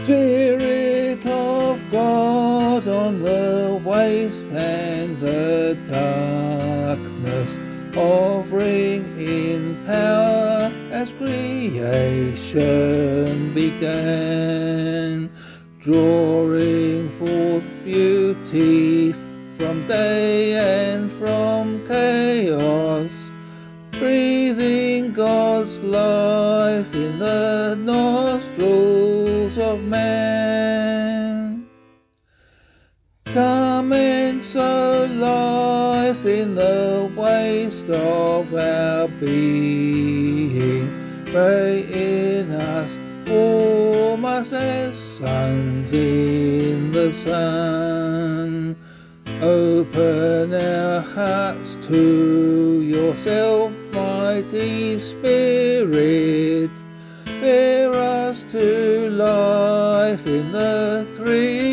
Spirit of God on the waste and the darkness, hovering in power as creation began, drawing forth beauty from day and from chaos, breathing God's life in the nostrils of man. Come and sow life in the waste of our being. Pray in us, form us as sons in the sun. Open our hearts to yourself, mighty Spirit. Bear us to life in the three